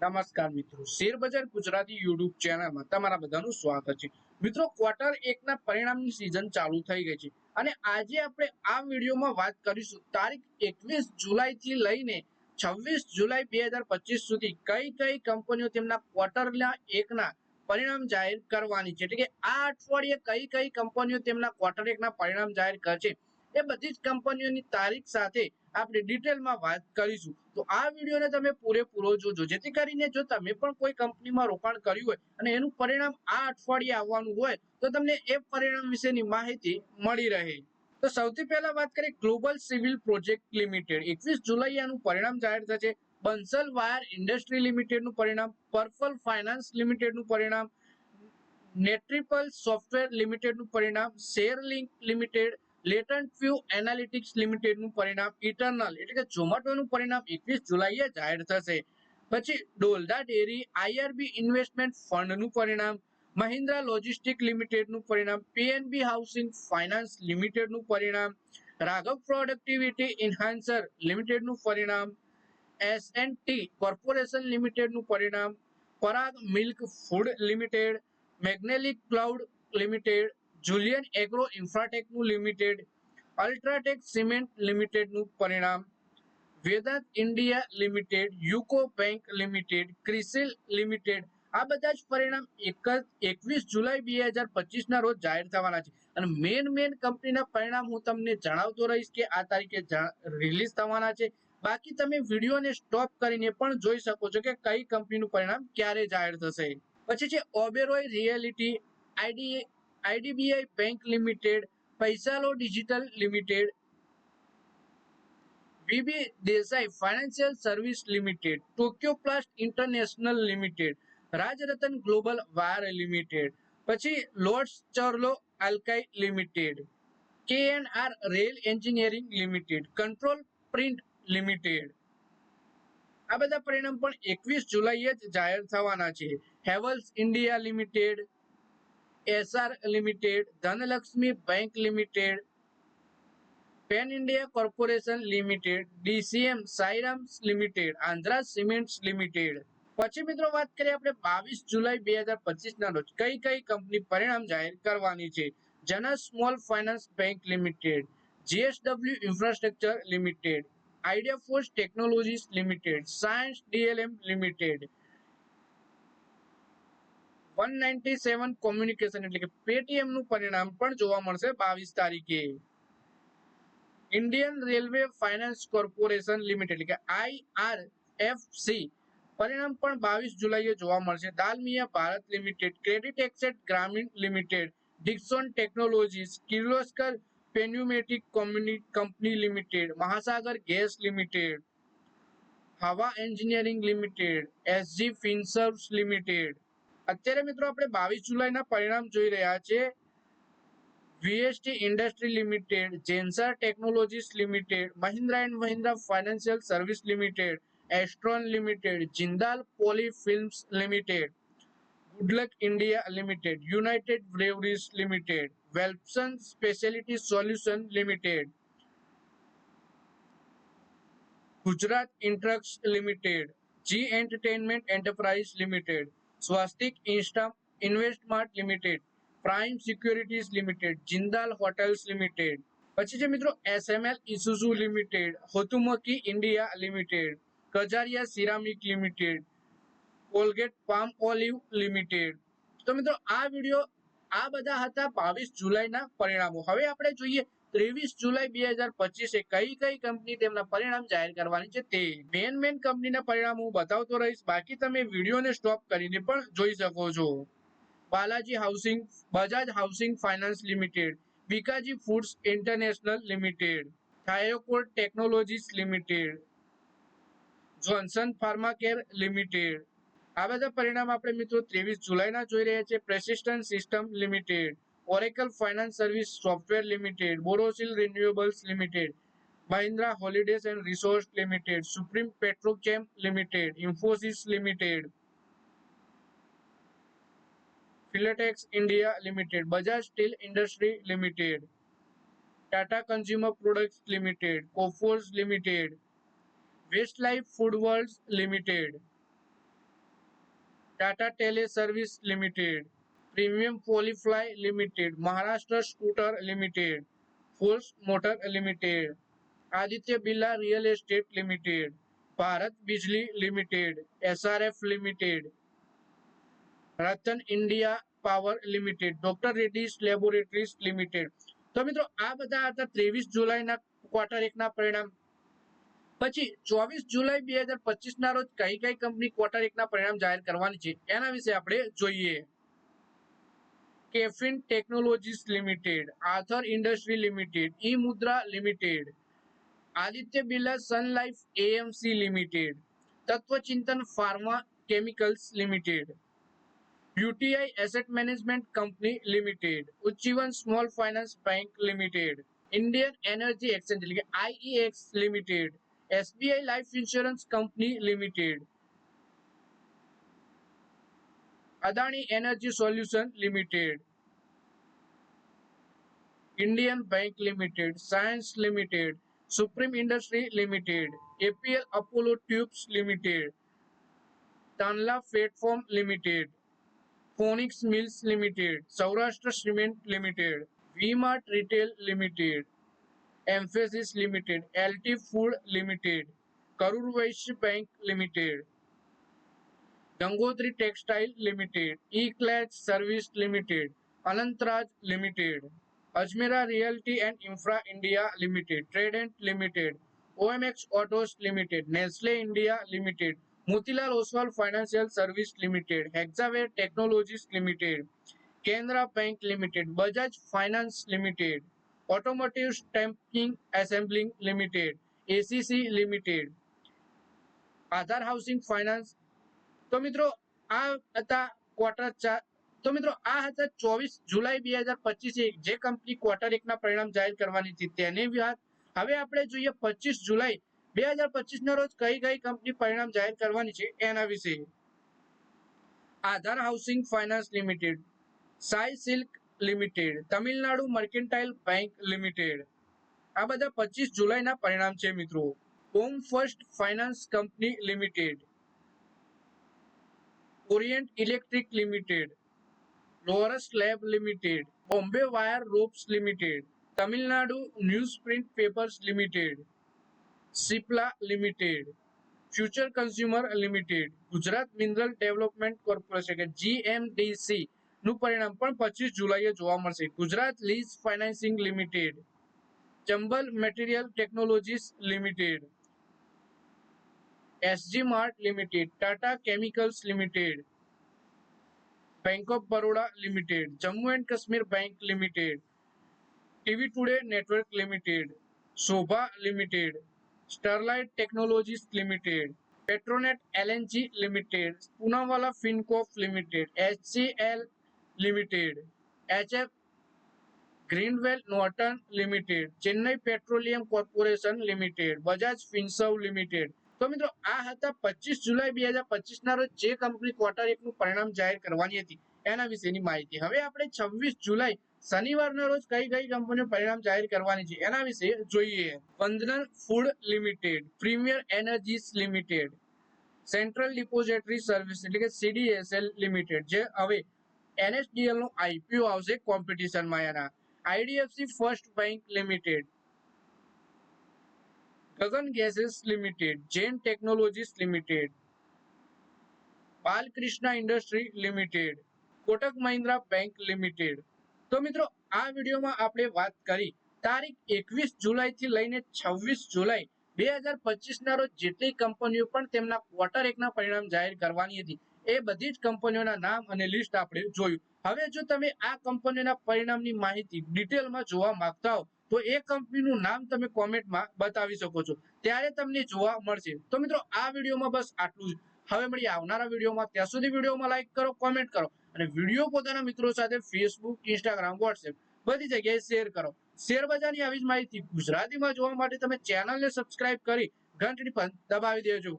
નમસ્કાર મિત્રો, શેર બજાર ગુજરાતી યુટ્યુબ ચેનલમાં તમારા બધાનું સ્વાગત છે. મિત્રો, ક્વાર્ટર 1 ના પરિણામની સિઝન ચાલુ થઈ ગઈ છે અને આજે આપણે આ વિડીયોમાં વાત કરીશું તારીખ 21 જુલાઈ થી લઈને 26 જુલાઈ 2025 સુધી કઈ કઈ કંપનીઓ તેમના ક્વાર્ટરના 1 ના પરિણામ જાહેર કરવાની છે, એટલે કે આ અઠવાડિયે કઈ કઈ કંપનીઓ તેમના ક્વાર્ટર 1 ના પરિણામ જાહેર કરશે એ બધી જ કંપનીઓની તારીખ સાથે આપણે ડિટેલમાં વાત કરીશું. તો આ વિડીયોને તમે પૂરેપૂરો જોજો, જેથી કરીને જો તમે પણ કોઈ કંપનીમાં રોકાણ કર્યું હોય અને એનું પરિણામ આ અઠવાડિયે આવવાનું હોય તો તમને એ પરિણામ વિશેની માહિતી મળી રહે. તો સૌથી પહેલા વાત કરીએ ગ્લોબલ સિવિલ પ્રોજેક્ટ લિમિટેડ. 21 જુલાઈએ આનું પરિણામ જાહેર થશે. બંસલ વાયર ઇન્ડસ્ટ્રી લિમિટેડનું પરિણામ, પર્પલ ફાઇનાન્સ લિમિટેડનું પરિણામ, નેટ્રિપલ સોફ્ટવેર લિમિટેડનું પરિણામ, શેરલિંક લિમિટેડ, લેટન્ટ વ્યૂ એનાલિટિક્સ લિમિટેડનું પરિણામ, ઇટરનલ એટલે કે ઝોમેટોનું પરિણામ 21 જુલાઈએ જાહેર થશે. પછી ડોલડા ડેરી આઈઆરબી ઇન્વેસ્ટમેન્ટ ફંડનું પરિણામ, મહિન્દ્રા લોજિસ્ટિક લિમિટેડનું પરિણામ, પીએનબી હાઉસિંગ ફાઇનાન્સ લિમિટેડનું પરિણામ, રાઘવ પ્રોડક્ટિવિટી ઇન્હાન્સર લિમિટેડનું પરિણામ, એસએનટી કોર્પોરેશન લિમિટેડનું પરિણામ, પરાગ મિલ્ક ફૂડ લિમિટેડ, મેગ્નેલિક ક્લાઉડ લિમિટેડ, જુલિયન એગ્રો ઇન્ફ્રાટેકનું લિમિટેડ, અલ્ટ્રાટેક સિમેન્ટ લિમિટેડનું પરિણામ, Vedanta India limited, UCO bank limited, CRISIL limited. આ બધા જ પરિણામ 21 જુલાઈ 2025 ના રોજ જાહેર થવાના છે અને મેન કંપનીના પરિણામ હું તમને જણાવતો રહીશ કે આ તારીખે રિલીઝ થવાના છે. બાકી તમે વિડીયોને સ્ટોપ કરીને પણ જોઈ શકો છો કે કઈ કંપનીનું પરિણામ ક્યારે જાહેર થશે. પછી છે Oberoi realty, IDBI bank limited, Paisalo digital limited, VB Desai financial service limited, Tokyo plast international limited, Rajratan global wire limited, પછી લોર્ડ્સ ચર્લો આલ્કાઈ limited, KNR rail engineering limited, control print limited. આ બધા પરિણામ પણ 21 જુલાઈએ જ જાહેર થવાના છે. Havells India limited, SR limited, Dhanlaxmi bank limited, Pen India corporation limited, DCM સાઈરામ્સ લિમિટેડ, આંધ્રા સિમેન્ટ્સ લિમિટેડ. પછી મિત્રો વાત કરીએ આપણે 22 જુલાઈ 2025 ના રોજ કઈ કઈ કંપની પરિણામ જાહેર કરવાની છે. જનસ small finance bank limited, GSW infrastructure limited, idea force technologies limited, Cyient DLM limited, 197 communication એટલે કે પેટીએમ નું પરિણામ પણ જોવા મળશે 22 તારીખે. Indian railway finance corporation limited એટલે કે આઈઆરએફસી પરિણામ પણ 22 જુલાઈએ જોવા મળશે. Dalmia Bharat limited, credit access Grameen limited, Dixon technologies, Kirloskar pneumatic company limited, Mahasagar gas limited, Hawa engineering limited, SG finserves limited. અત્યારે મિત્રો આપણે 22 જુલાઈના પરિણામ જોઈ રહ્યા છે. VST industry limited, Zensar technologies limited, Mahindra and Mahindra financial service limited, Astron limited, Jindal poly films limited, Goodluck India limited, United breweries limited, Welspun specialty solution limited, Gujarat Intrux limited, Zee entertainment enterprise limited, Swastik investmart limited, prime securities limited, Jindal hotels limited. પછી છે મિત્રો SML Isuzu limited, હોતુમકી India limited, Kajaria ceramic limited, Colgate Palmolive limited. તો મિત્રો આ video આ બધા હતા 22 જુલાઈના પરિણામો. હવે આપણે જોઈએ 23 જુલાઈ 2025 કઈ કઈ કંપની તેમના પરિણામ જાહેર કરવાની છે તે. મેન કંપનીના પરિણામ હું બતાવતો રહીશ, બાકી તમે વિડીયોને સ્ટોપ કરીને પણ જોઈ શકો છો. Balaji housing, Bajaj housing finance limited, Bikaji foods international limited, Thyrocare technologies limited, Johnson pharmacare limited. આ બધા પરિણામ આપણે મિત્રો 23 જુલાઈના જોઈ રહ્યા છે. Persistent system limited, Oracle finance service software limited, Borosil renewables limited, Mahindra holidays and resort limited, supreme petrochem limited, Infosys limited, Filatex India limited, Bajaj steel industry limited, Tata consumer products limited, Coforge limited, Westlife food world limited. Tata tele service limited, premium polyfly limited, Maharashtra scooter limited, force motor limited, Aditya Birla real estate limited, Bharat Bijli limited, SRF limited, Ratan India power limited, doctor Reddy's laboratories limited. તો મિત્રો આ બધા હતા 23 જુલાઈના quarter 1 ના પરિણામ. પછી 24 જુલાઈ 2025 ના રોજ કઈ કઈ કંપની ક્વાર્ટર 1 ના પરિણામ જાહેર કરવાની છે એના વિશે આપણે જોઈએ. KFin technologies limited, Arthur industry limited, E Mudra limited, Aditya Birla sun life AMC limited, Tatvachintan pharma chemicals limited, UTI asset management company limited, Ujjivan small finance bank limited, Indian energy exchange એટલે કે IEX limited, SBI life insurance company limited, Adani energy solution limited, Indian bank limited, Cyient limited, supreme industry limited, APL Apollo tubes limited, Tanla platform limited, Phoenix mills limited, Saurashtra cement limited, V-Mart retail limited, Mphasis limited, LT food limited, Karur Vysya bank limited, Gangotri textile limited, eClerx service limited, Anantraj limited, Ajmera realty and infra India limited, Trident limited, OMX autos limited, Nestle India limited, Motilal Oswal financial service limited, Hexaware technologies limited, Canara bank limited, Bajaj finance limited, automotive stamping assembling limited, ACC limited, Aadhaar housing finance. तो मित्रों आ હતા quarter 4. તો મિત્રો આ હતા 24 જુલાઈ 2025 જે company quarter 1 ના પરિણામ જાહેર કરવાની હતી તેની વાત. હવે આપણે જોઈએ 25 જુલાઈ 2025 ના રોજ કઈ કઈ કંપની પરિણામ જાહેર કરવાની છે એના વિશે. Aadhaar housing finance limited, Sai silk limited, Tamilnadu mercantile bank limited. આ બધા 25 જુલાઈના પરિણામ છે મિત્રો. Home first finance company limited, Orient electric limited, Laurus lab limited, Bombay wire ropes limited, Tamilnadu news print papers limited, Cipla limited, future consumer limited, Gujarat mineral development corporation કે GMDC નું પરિણામ પણ 25 જુલાઈએ જોવા મળશે. Gujarat lease financing limited, Chambal material technologies limited, SG Mart limited, Tata chemicals limited, bank of Baroda limited, Jammu and Kashmir bank limited, TV today network limited, Shobha limited, Sterlite technologies limited, Petronet LNG limited, Poonawalla Fincorp limited, HCL limited, HF Greenwell Norton limited, Chennai petroleum corporation limited, Bajaj Finserv limited. तो मित्रों आ હતા 25 જુલાઈ 2025 ના રોજ જે company quarter 1 નું પરિણામ જાહેર કરવાની હતી એના વિશેની માહિતી. હવે આપણે 26 જુલાઈ શનિવારના રોજ કઈ કઈ કંપનીઓ પરિણામ જાહેર કરવાની છે એના વિશે જોઈએ. વંદનન food limited, premier energies limited, central depository service એટલે કે CDSL લિમિટેડ જે હવે NSDL નું IPO આવશે કોમ્પિટિશનમાં એના, IDFC first bank limited, Gagan gases limited, Jain technologies limited, Balkrishna industry limited, Kotak Mahindra bank limited. तो मित्रों आ वीडियो में आपणे बात करी तारीख 21 जुलाई थी लईने 26 जुलाई 2025 ना रोज जेटली कंपनीओ पण तेमना क्वार्टर 1 ना परिणाम जाहिर करवानी हती ए बधी ज कंपनीओना नाम अने लिस्ट आपणे जोयुं. हवे जो तमे आ कंपनीओना परिणामनी माहिती डिटेलमां जोवा मांगता हो तो ए कंपनीनुं नाम तमे कोमेंटमां बतावी शको छो, त्यारे तमने जोवा मळशे. तो मित्रों आ विडियोमां बस आटલું જ. હવે મળીએ આવનારા વિડિયોમાં. ત્યાં સુધી વિડિયોમાં લાઈક કરો, કોમેન્ટ કરો અને વિડિયો પોતાના મિત્રો સાથે ફેસબુક, ઇન્સ્ટાગ્રામ, વોટ્સએપ બધી જગ્યાએ શેર કરો. શેર બજારની આવી જ માહિતી ગુજરાતીમાં જોવા માટે તમે ચેનલને સબસ્ક્રાઇબ કરી ઘંટડી પર દબાવી દેજો.